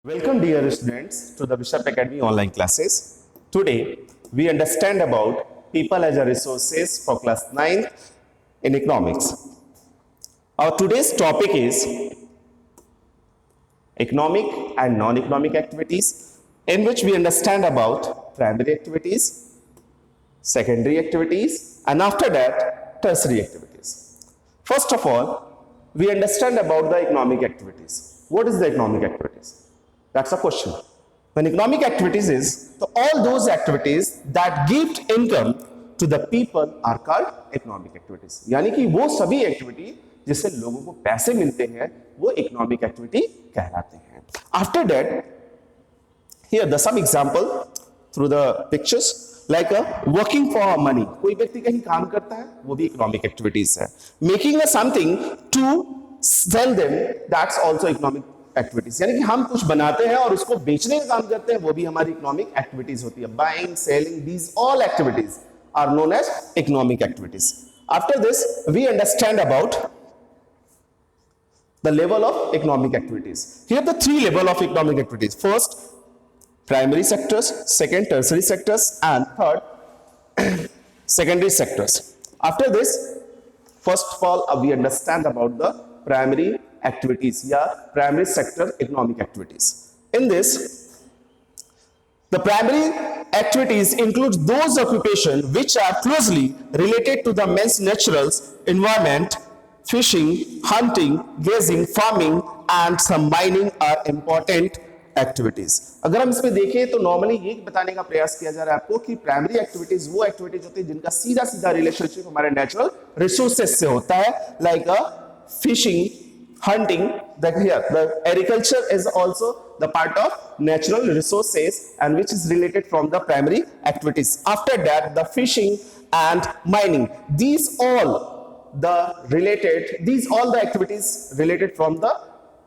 Welcome dear students to the Bishop Academy online classes. Today we understand about people as a resources for class 9th in economics. Our today's topic is economic and non-economic activities, in which we understand about primary activities, secondary activities, and after that tertiary activities. First of all, we understand about the economic activities. What is the economic activities? That's a question. When economic activities is, so all those activities that give income to the people are called economic activities. यानी कि वो सभी activity जिससे लोगों को पैसे मिलते हैं वो इकोनॉमिक एक्टिविटी कहलाते हैं. After that, here the some example through the pictures like a working for money. कोई व्यक्ति कहीं काम करता है वो भी इकोनॉमिक एक्टिविटीज है. Making a something to sell them, that's also economic activities. यानी कि हम कुछ बनाते हैं और उसको बेचने का काम करते हैं वो भी हमारी इकोनॉमिक एक्टिविटीज होती है. Buying, selling, these all activities are known as economic activities. After this we understand about the level of economic activities. Here the three level of economic activities. First primary sectors, second tertiary sectors and third secondary sectors. After this, first of all, we understand about the primary activities, primary sector economic activities. In this, the primary activities include those occupations which are closely related to the man's natural environment. Fishing, hunting, grazing, farming, and some mining are important activities. अगर हम इसमें देखें तो normally ये बताने का प्रयास किया जा रहा है आपको कि प्राइमरी एक्टिविटीज वो एक्टिविटीज होती है जिनका सीधा सीधा रिलेशनशिप हमारे नेचुरल रिसोर्सेज से होता है, like fishing, hunting. The agriculture is also the part of natural resources and which is related from the primary activities. After that, the fishing and mining. These all the activities related from the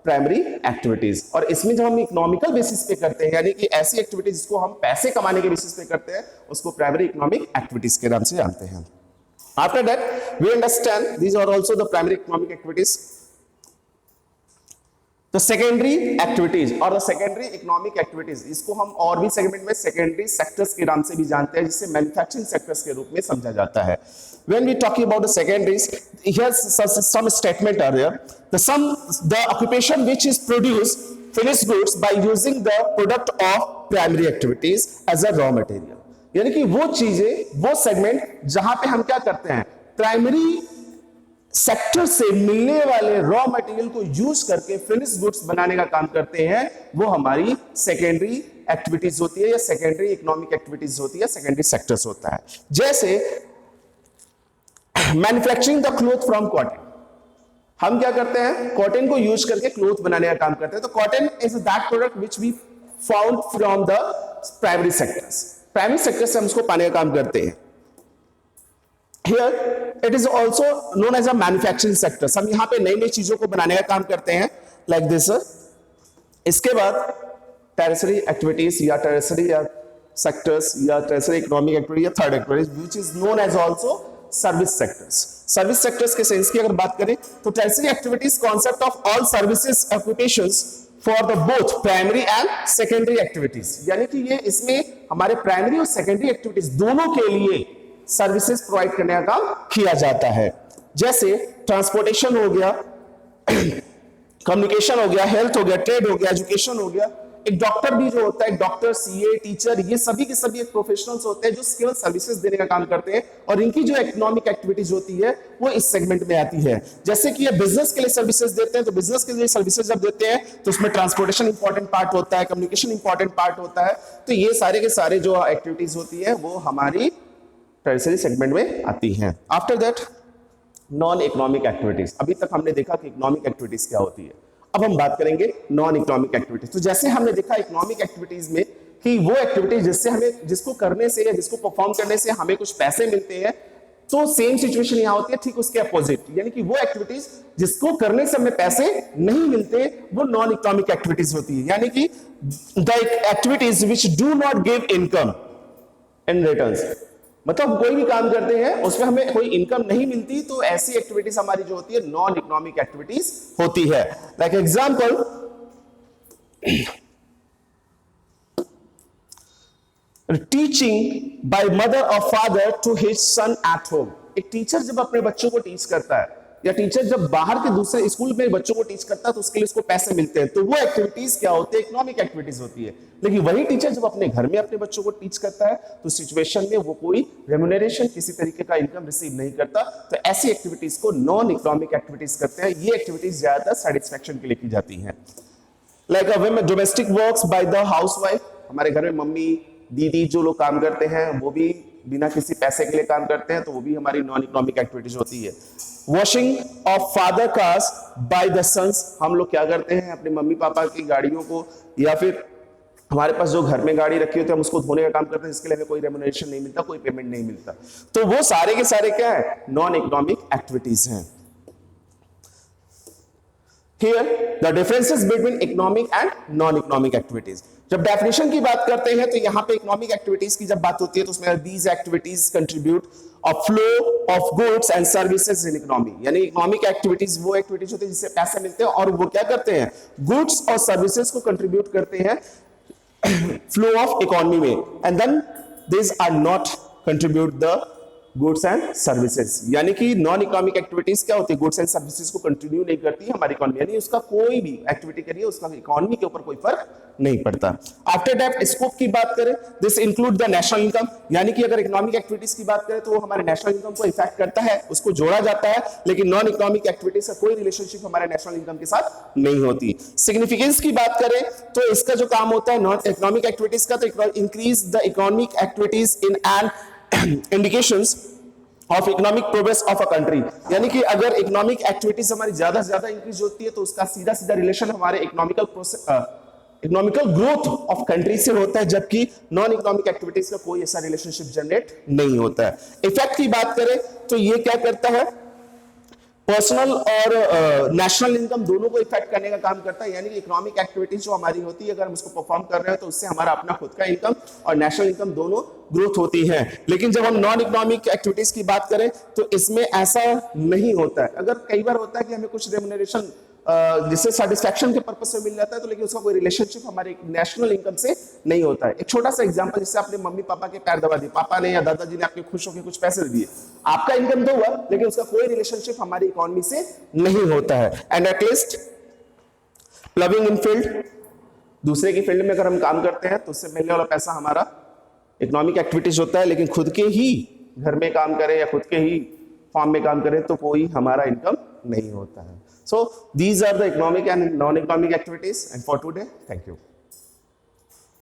primary activities. और इसमें जब हम economical basis पे करते हैं, यानी कि ऐसी एक्टिविटीज जिसको हम पैसे कमाने के बेसिस पे करते हैं, उसको प्राइमरी इकोनॉमिक एक्टिविटीज के नाम से जानते हैं. After that we understand these are also the primary economic activities. The secondary activities और द सेकेंडरी इकोनॉमिक एक्टिविटीज, इसको हम और भी सेगमेंट में सेकेंडरी सेक्टर्स के नाम से भी जानते हैं, जिसे मैन्युफैक्चरिंग सेक्टर्स के रूप में समझा जाता है. When we talk about the secondaries, here's some statement are there. The occupation which is produce finished goods by using the product of primary activities as a raw material. यानी कि वो चीजें, वो सेगमेंट जहां पे हम क्या करते हैं, प्राइमरी सेक्टर से मिलने वाले रॉ मटेरियल को यूज करके फिनिश गुड्स बनाने का काम करते हैं, वो हमारी सेकेंडरी एक्टिविटीज होती है या सेकेंडरी इकोनॉमिक एक्टिविटीज होती है, सेकेंडरी सेक्टर्स होता है. जैसे manufacturing the cloth from cotton. हम क्या करते हैं, कॉटन को यूज करके क्लॉथ बनाने का काम करते हैं. तो cotton is that product which we found from the primary sectors. Primary sector से हम उसको पाने का काम करते हैं. Here it is also known as a manufacturing sectors. हम यहाँ पे नई नई चीजों को बनाने का काम करते हैं, लाइक दिस. इसके बाद टर्सरी एक्टिविटीज या टर्सरी सेक्टर्स या टर्सरी इकोनॉमिक एक्टिविटी या third activities which is known as also service sectors. Service sectors के सेंस की अगर बात करें तो tertiary activities concept of all services occupations for the both primary and secondary activities. यानी कि ये इसमें हमारे प्राइमरी और सेकेंडरी एक्टिविटीज दोनों के लिए सर्विसेज प्रोवाइड करने का काम किया जाता है. जैसे ट्रांसपोर्टेशन हो गया, कम्युनिकेशन हो गया, हेल्थ हो गया, ट्रेड हो गया, एजुकेशन हो गया. एक डॉक्टर भी जो होता है, डॉक्टर, सीए, टीचर, ये सभी के सभी एक प्रोफेशनल्स होते हैं जो केवल सर्विसेज देने का काम करते हैं, और इनकी जो इकोनॉमिक एक्टिविटीज होती है वो इस सेगमेंट में आती है. जैसे कि ये बिजनेस के लिए सर्विसेज देते हैं, तो बिजनेस के लिए सर्विसेज जब देते हैं तो उसमें ट्रांसपोर्टेशन इंपॉर्टेंट पार्ट होता है, कम्युनिकेशन इंपॉर्टेंट पार्ट होता है. तो ये सारे के सारे जो एक्टिविटीज होती है वो हमारी टर्सरी सेगमेंट में आती हैं. After that non economic activities. अभी तक हमने देखा कि इकोनॉमिक एक्टिविटीज क्या होती है, अब हम बात करेंगे नॉन इकोनॉमिक एक्टिविटीज. तो जैसे हमने देखा इकोनॉमिक एक्टिविटीज में कि वो एक्टिविटीज जिससे हमें, जिसको करने से या जिसको परफॉर्म करने से हमें कुछ पैसे मिलते हैं, तो सेम सिचुएशन यहां होती है ठीक उसके अपोजिट. यानी कि वो एक्टिविटीज जिसको करने से हमें पैसे नहीं मिलते वो नॉन इकोनॉमिक एक्टिविटीज होती है. यानी कि the activities which do not give income in returns. मतलब कोई भी काम करते हैं उसमें हमें कोई इनकम नहीं मिलती, तो ऐसी एक्टिविटीज हमारी जो होती है नॉन इकोनॉमिक एक्टिविटीज होती है. Like example teaching by mother और father to his son at home. एक टीचर जब अपने बच्चों को टीच करता है, या टीचर जब बाहर के दूसरे स्कूल में बच्चों को टीच करता है तो उसके लिए उसको पैसे मिलते हैं, तो वो एक्टिविटीज क्या होती है? इकोनॉमिक एक्टिविटीज होती है। लेकिन वही टीचर जब अपने घर में अपने बच्चों को टीच करता है तो सिचुएशन में वो कोई रेम्युनरेशन, किसी तरीके का इनकम रिसीव नहीं करता। तो ऐसी एक्टिविटीज को नॉन इकोनॉमिक एक्टिविटीज करते हैं। ये एक्टिविटीज ज्यादातर सेटिस्फेक्शन के लिए की जाती हैं। Like a women domestic works by the housewife, हमारे घर में मम्मी दीदी जो लोग काम करते हैं वो भी बिना किसी पैसे के लिए काम करते हैं, तो वो भी हमारी नॉन इकोनॉमिक एक्टिविटीज होती है। Washing of father cars by the sons, हम लोग क्या करते हैं अपने मम्मी पापा की गाड़ियों को, या फिर हमारे पास जो घर में गाड़ी रखी होती है हम उसको धोने का काम करते हैं, इसके लिए हमें कोई रेम्युनरेशन नहीं मिलता, कोई पेमेंट नहीं मिलता। तो वो सारे के सारे क्या है? नॉन इकोनॉमिक एक्टिविटीज हैं। Here, the differences between economic and non-economic activities. जब डेफिनेशन की बात करते हैं तो यहाँ पे इकोनॉमिक एक्टिविटीज की जब बात होती है तो उसमें these activities contribute a flow of goods and services in economy। यानी इकोनॉमिक एक्टिविटीज वो एक्टिविटीज होती है जिससे पैसे मिलते हैं और वो क्या करते हैं? गुड्स और सर्विसेज को कंट्रीब्यूट करते हैं फ्लो ऑफ इकोनॉमी में, and then these are not contribute the goods and services. यानी कि नॉन इकोनॉमिक एक्टिविटीज क्या होती है? गुड्स एंड सर्विसेज को कंटिन्यू नहीं करती है हमारी इकोनॉमी, यानी उसका कोई भी एक्टिविटी करिए उसका इकोनॉमी के ऊपर कोई फर्क नहीं पड़ता। आफ्टर दैट स्कोप की बात करें, this include the national income, यानी कि अगर इकोनॉमिक एक्टिविटीज की बात करें तो वो हमारे नेशनल इनकम को इफेक्ट करता है, उसको जोड़ा जाता है, लेकिन नॉन इकोनॉमिक एक्टिविटीज का कोई रिलेशनशिप हमारे नेशनल इनकम के साथ नहीं होती। सिग्निफिकेंस की बात करें तो इसका जो काम होता है नॉन इकोनॉमिक एक्टिविटीज का, तो increase the economic activities in an indications of economic progress of a country. यानी कि अगर इकोनॉमिक एक्टिविटीज हमारी ज्यादा से ज्यादा इंक्रीज होती है तो उसका सीधा सीधा रिलेशन हमारे इकोनॉमिकल ग्रोथ ऑफ कंट्री से होता है, जबकि नॉन इकोनॉमिक एक्टिविटीज का कोई ऐसा रिलेशनशिप जनरेट नहीं होता है। इफेक्ट की बात करें तो ये क्या करता है? पर्सनल और नेशनल इनकम दोनों को इफेक्ट करने का काम करता है। यानी कि इकोनॉमिक एक्टिविटीज जो हमारी होती है अगर हम उसको परफॉर्म कर रहे हैं तो उससे हमारा अपना खुद का इनकम और नेशनल इनकम दोनों ग्रोथ होती है। लेकिन जब हम नॉन इकोनॉमिक एक्टिविटीज की बात करें तो इसमें ऐसा नहीं होता है। अगर कई बार होता है कि हमें कुछ रेम्युनरेशन जिससे सेटिस्फैक्शन के पर्पस से मिल जाता है, तो लेकिन उसका कोई रिलेशनशिप हमारे नेशनल इनकम से नहीं होता है। एक छोटा सा एग्जांपल, जिससे आपने मम्मी पापा के पैर दबा दिए, पापा ने या दादाजी ने आपके खुश होकर कुछ पैसे दिए, आपका इनकम तो हुआ लेकिन उसका कोई रिलेशनशिप हमारी इकोनॉमी से नहीं होता है। एंड एटलीस्ट प्लविंग इन फील्ड, दूसरे की फील्ड में अगर हम काम करते हैं तो उससे मिलने वाला पैसा हमारा इकोनॉमिक एक्टिविटीज होता है, लेकिन खुद के ही घर में काम करें या खुद के ही फार्म में काम करें तो कोई हमारा इनकम नहीं होता है। So these are the economic and non-economic activities, and for today, thank you.